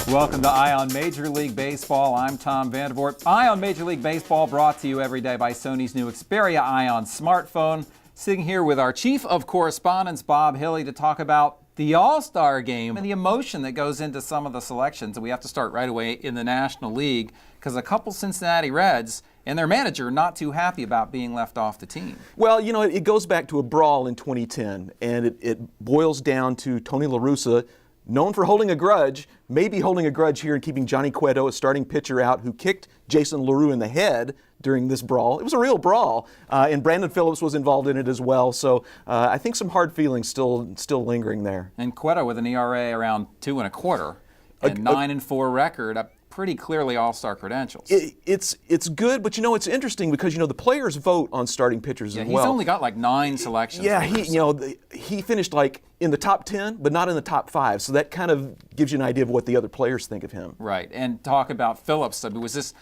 Welcome to Eye on Major League Baseball. I'm Tom Vandervoort. Eye on Major League Baseball brought to you every day by Sony's new Xperia Eye on smartphone. Sitting here with our Chief of Correspondence, Bob Hille, to talk about the All-Star Game and the emotion that goes into some of the selections. And we have to start right away in the National League because a couple Cincinnati Reds and their manager not too happy about being left off the team. Well, you know, it goes back to a brawl in 2010, and it boils down to Tony La Russa, known for holding a grudge, maybe holding a grudge here and keeping Johnny Cueto, a starting pitcher, out, who kicked Jason LaRue in the head during this brawl. It was a real brawl, and Brandon Phillips was involved in it as well. So I think some hard feelings still lingering there. And Cueto with an ERA around 2.25 and 9-4 record. Pretty clearly all-star credentials. It's good, but you know, it's interesting because, you know, the players vote on starting pitchers as well. He's only got like 9 selections. Yeah, he finished like in the top 10, but not in the top 5. So that kind of gives you an idea of what the other players think of him. Right, and talk about Phillips. I mean, was this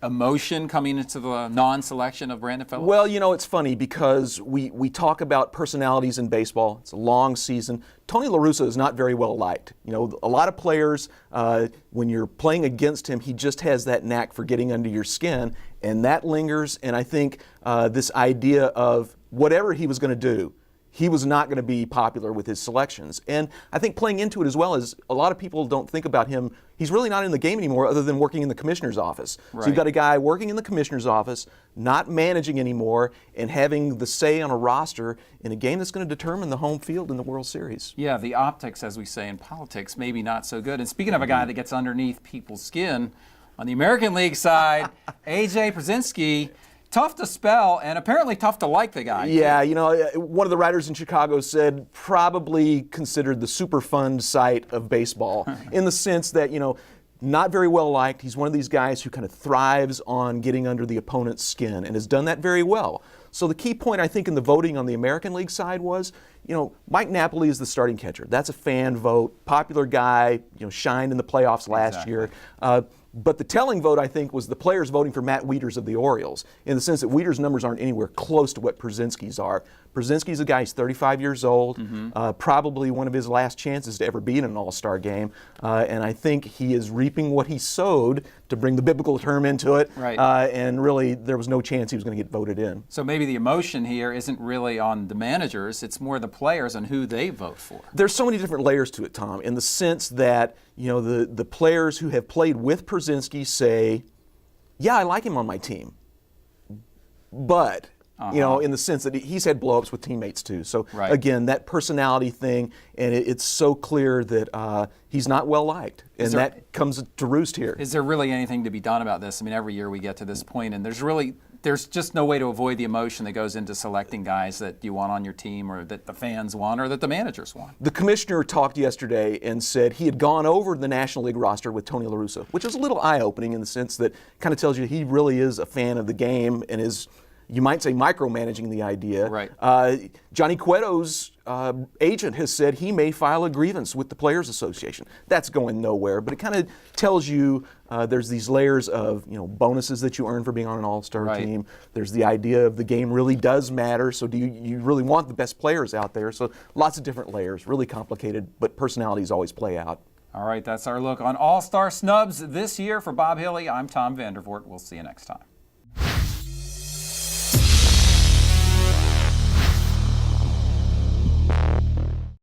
emotion coming into the non-selection of Brandon Phillips? Well, you know, it's funny because we talk about personalities in baseball. It's a long season. Tony La Russa is not very well liked. You know, a lot of players, when you're playing against him, he just has that knack for getting under your skin, and that lingers. And I think this idea of whatever he was going to do, he was not going to be popular with his selections. And I think playing into it as well is a lot of people don't think about him. He's really not in the game anymore other than working in the commissioner's office. Right. So you've got a guy working in the commissioner's office, not managing anymore, and having the say on a roster in a game that's going to determine the home field in the World Series. Yeah, the optics, as we say in politics, maybe not so good. And speaking of a guy that gets underneath people's skin, on the American League side, A.J. Pierzynski, tough to spell and apparently tough to like the guy. Yeah, you know, one of the writers in Chicago said probably considered the Superfund site of baseball in the sense that, you know, not very well liked. He's one of these guys who kind of thrives on getting under the opponent's skin and has done that very well. So the key point, I think, in the voting on the American League side was, you know, Mike Napoli is the starting catcher. That's a fan vote, popular guy, you know, shined in the playoffs last year. But the telling vote, I think, was the players voting for Matt Wieters of the Orioles, in the sense that Wieters' numbers aren't anywhere close to what Pierzynski's are. Pierzynski's a guy, he's 35 years old, probably one of his last chances to ever be in an All-Star game, and I think he is reaping what he sowed, to bring the biblical term into it, right. And really there was no chance he was going to get voted in. So maybe the emotion here isn't really on the managers, it's more the players and who they vote for. There's so many different layers to it, Tom, in the sense that, you know, the players who have played with Pierzynski say, yeah, I like him on my team, but, you know, in the sense that he's had blow-ups with teammates too. So, again, that personality thing, and it's so clear that he's not well-liked, and that comes to roost here. Is there really anything to be done about this? I mean, every year we get to this point, and there's just no way to avoid the emotion that goes into selecting guys that you want on your team or that the fans want or that the managers want. The commissioner talked yesterday and said he had gone over the National League roster with Tony La Russa, which is a little eye-opening in the sense that kind of tells you he really is a fan of the game and is, you might say, micromanaging the idea. Right. Johnny Cueto's agent has said he may file a grievance with the Players Association. That's going nowhere, but it kind of tells you there's these layers of, you know, bonuses that you earn for being on an all-star team. There's the idea of the game really does matter, so do you really want the best players out there? So lots of different layers, really complicated, but personalities always play out. All right, that's our look on all-star snubs this year. For Bob Hille, I'm Tom Vandervoort. We'll see you next time.